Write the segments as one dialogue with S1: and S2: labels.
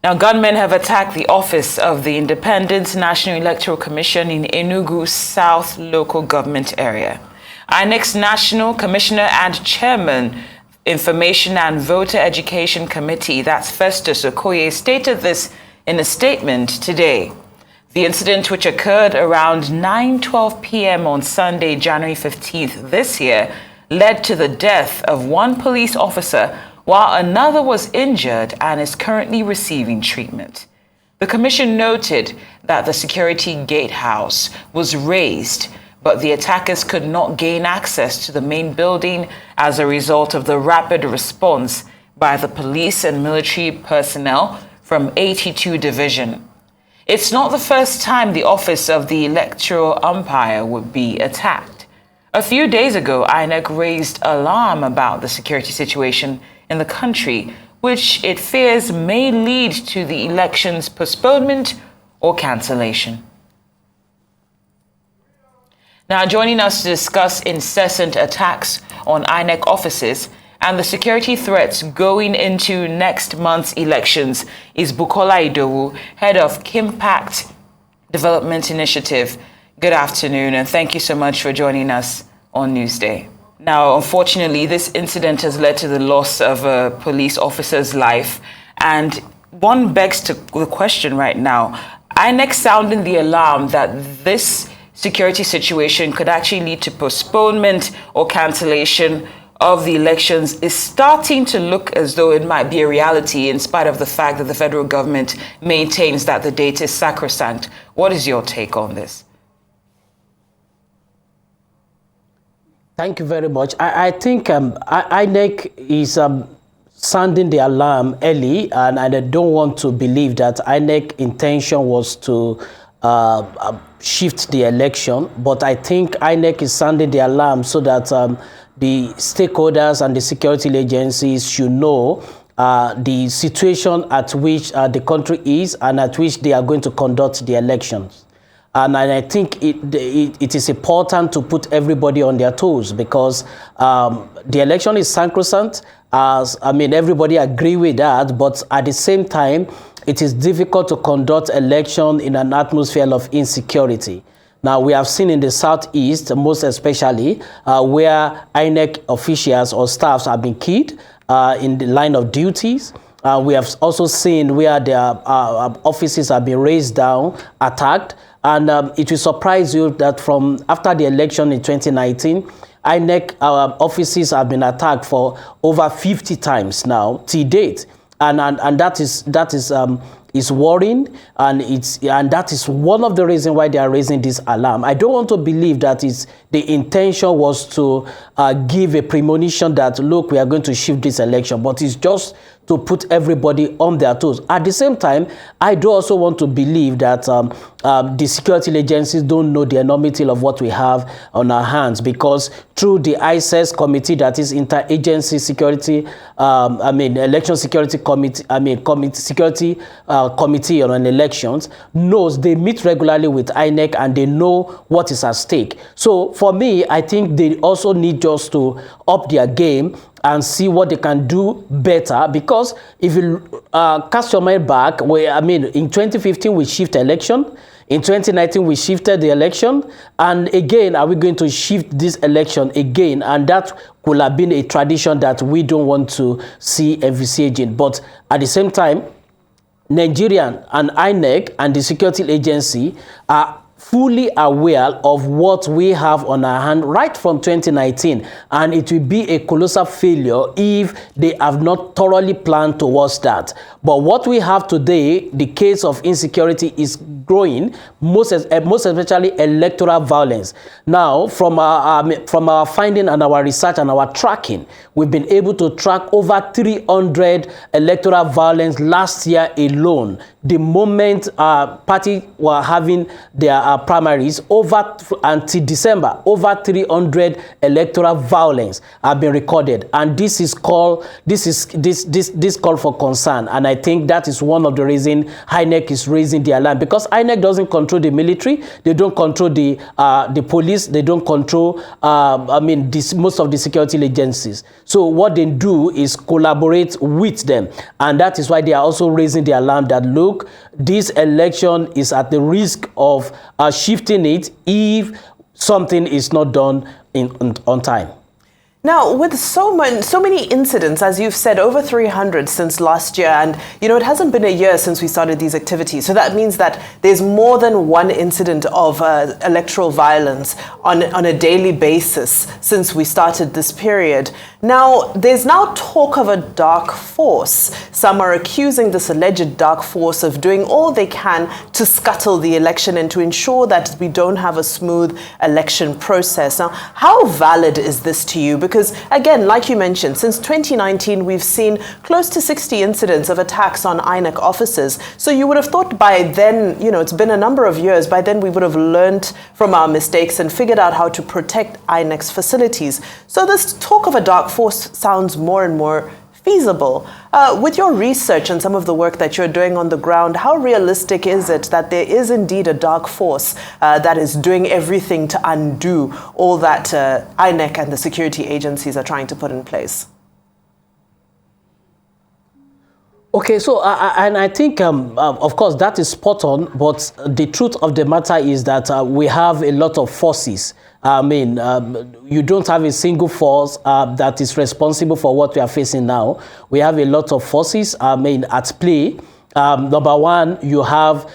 S1: Now, gunmen have attacked the office of the Independent National Electoral Commission in Enugu South local government area. INEC's National Commissioner and Chairman, Information and Voter Education Committee, that's Festus Okoye, stated this in a statement today. The incident, which occurred around 9:12 p.m. on Sunday, January 15th this year, led to the death of one police officer while another was injured and is currently receiving treatment. The commission noted that the security gatehouse was raised, but the attackers could not gain access to the main building as a result of the rapid response by the police and military personnel from 82 Division. It's not the first time the office of the electoral umpire would be attacked. A few days ago, INEC raised alarm about the security situation in the country, which it fears may lead to the election's postponement or cancellation. Now, joining us to discuss incessant attacks on INEC offices and the security threats going into next month's elections is Bukola Idowu, head of Kimpact Development Initiative. Good afternoon, and thank you so much for joining us on Newsday. Now, unfortunately, this incident has led to the loss of a police officer's life, and one begs the question right now, INEC sounding the alarm that this security situation could actually lead to postponement or cancellation of the elections is starting to look as though it might be a reality in spite of the fact that the federal government maintains that the date is sacrosanct. What is your take on this?
S2: Thank you very much. I think INEC is sounding the alarm early, and I don't want to believe that INEC intention was to shift the election, but I think INEC is sounding the alarm so that the stakeholders and the security agencies should know the situation at which the country is and at which they are going to conduct the elections. And I think it is important to put everybody on their toes because the election is sacrosanct. Everybody agree with that, but at the same time, it is difficult to conduct election in an atmosphere of insecurity. Now, we have seen in the Southeast, most especially, where INEC officials or staffs have been killed in the line of duties. We have also seen where their offices have been raised down, attacked. And it will surprise you that from after the election in 2019, INEC offices have been attacked for over 50 times now, to date. And that is worrying, and that is one of the reasons why they are raising this alarm. I don't want to believe that the intention was to give a premonition that, look, we are going to shift this election, but it's just to put everybody on their toes. At the same time, I do also want to believe that the security agencies don't know the enormity of what we have on our hands, because through the ISES committee, that is Interagency Security, Election Security Committee, Security Committee on Elections, knows they meet regularly with INEC and they know what is at stake. So for me, I think they also need just to up their game and see what they can do better, because if you cast your mind back, in 2015 we shifted election, in 2019 we shifted the election, and again, are we going to shift this election again? And that could have been a tradition that we don't want to see envisaging. But at the same time, Nigerian and INEC and the security agency are fully aware of what we have on our hand right from 2019, and it will be a colossal failure if they have not thoroughly planned towards that. But what we have today, the case of insecurity is growing, most especially electoral violence. Now, from our finding and our research and our tracking, we've been able to track over 300 electoral violence last year alone, the moment party were having their primaries, over until December, over 300 electoral violence have been recorded, and this call for concern. And I think that is one of the reasons INEC is raising the alarm, because INEC doesn't control the military, they don't control the police, they don't control most of the security agencies. So what they do is collaborate with them, and that is why they are also raising the alarm that, look, this election is at the risk of shifting it if something is not done on time.
S3: Now, with so many incidents, as you've said, over 300 since last year, and it hasn't been a year since we started these activities. So that means that there's more than one incident of electoral violence on a daily basis since we started this period. Now, there's now talk of a dark force. Some are accusing this alleged dark force of doing all they can to scuttle the election and to ensure that we don't have a smooth election process. Now, how valid is this to you? Because, again, like you mentioned, since 2019, we've seen close to 60 incidents of attacks on INEC offices. So you would have thought by then, it's been a number of years, by then we would have learned from our mistakes and figured out how to protect INEC's facilities. So this talk of a dark force sounds more and more feasible. With your research and some of the work that you're doing on the ground, how realistic is it that there is indeed a dark force that is doing everything to undo all that INEC and the security agencies are trying to put in place?
S2: Okay, so and I think, of course, that is spot on, but the truth of the matter is that we have a lot of forces. You don't have a single force that is responsible for what we are facing now. We have a lot of forces, at play. Number one, you have,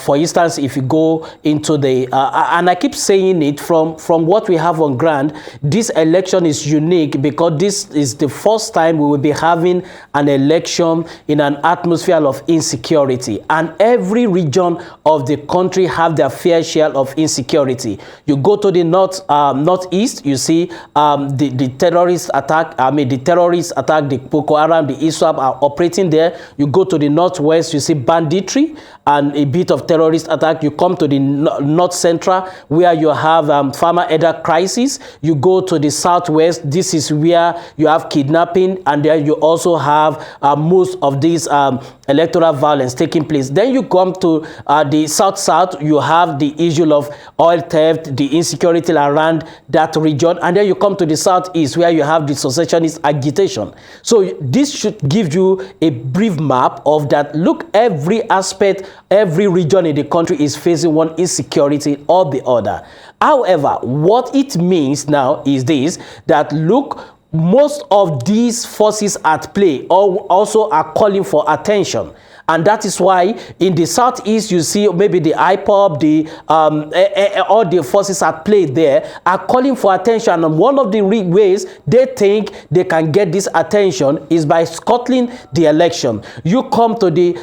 S2: for instance, if you go into the, and I keep saying it, from what we have on ground, this election is unique because this is the first time we will be having an election in an atmosphere of insecurity. And every region of the country have their fair share of insecurity. You go to the northeast, you see the terrorist attack, the terrorist attack, the Boko Haram, the ISWAP are operating there. You go to the northwest, you see banditry and a bit of terrorist attack. You come to the north central where you have farmer elder crisis. You go to the southwest. This is where you have kidnapping, and there you also have most of these electoral violence taking place. Then you come to the south, you have the issue of oil theft, the insecurity around that region, and then you come to the southeast where you have the secessionist agitation. So this should give you a brief map of that. Look, every aspect, every region in the country is facing one insecurity or the other. However, what it means now is this, that look, most of these forces at play also are calling for attention. And that is why in the southeast, you see maybe the IPOB, all the forces at play there are calling for attention. And one of the ways they think they can get this attention is by scuttling the election. You come to the,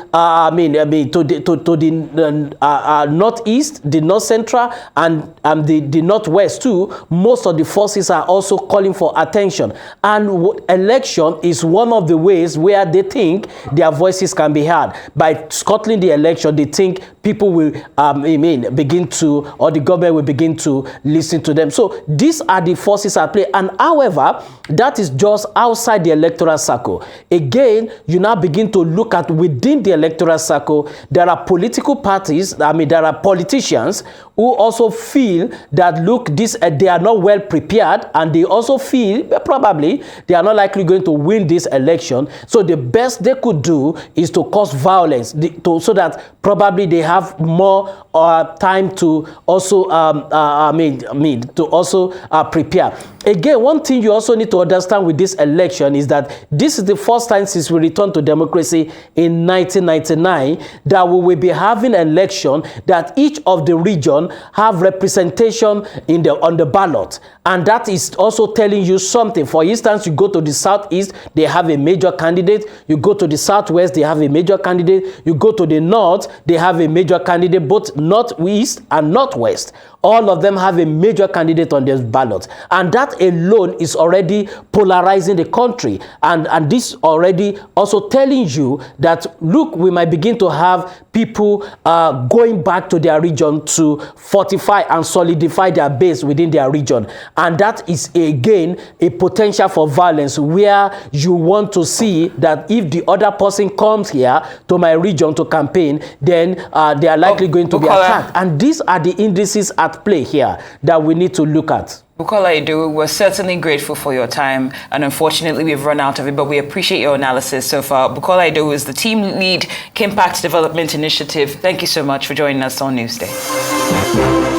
S2: northeast, the north central, and the northwest too. Most of the forces are also calling for attention. And election is one of the ways where they think their voices can be heard. By scuttling the election, they think people will begin to, or the government will begin to listen to them. So these are the forces at play. And however, that is just outside the electoral circle. Again, you now begin to look at within the electoral circle, there are political parties, there are politicians who also feel that, look, they are not well prepared, and they also feel probably they are not likely going to win this election. So the best they could do is to cause violence, so that probably they have more time to also, prepare. Again, one thing you also need to understand with this election is that this is the first time since we returned to democracy in 1999 that we will be having an election that each of the region have representation on the ballot. And that is also telling you something. For instance, you go to the southeast, they have a major candidate. You go to the southwest, they have a major candidate. You go to the north, they have a major candidate, both northeast and northwest. all of them have a major candidate on their ballot. And that alone is already polarizing the country. And this already also telling you that, look, we might begin to have people going back to their region to fortify and solidify their base within their region. And that is, again, a potential for violence, where you want to see that if the other person comes here to my region to campaign, then they are likely going to be attacked. And these are the indices at play here that we need to look at.
S1: Bukola Idowu, we're certainly grateful for your time, and unfortunately we've run out of it, but we appreciate your analysis so far. Bukola Idowu is the team lead, Kimpact Development Initiative. Thank you so much for joining us on Newsday.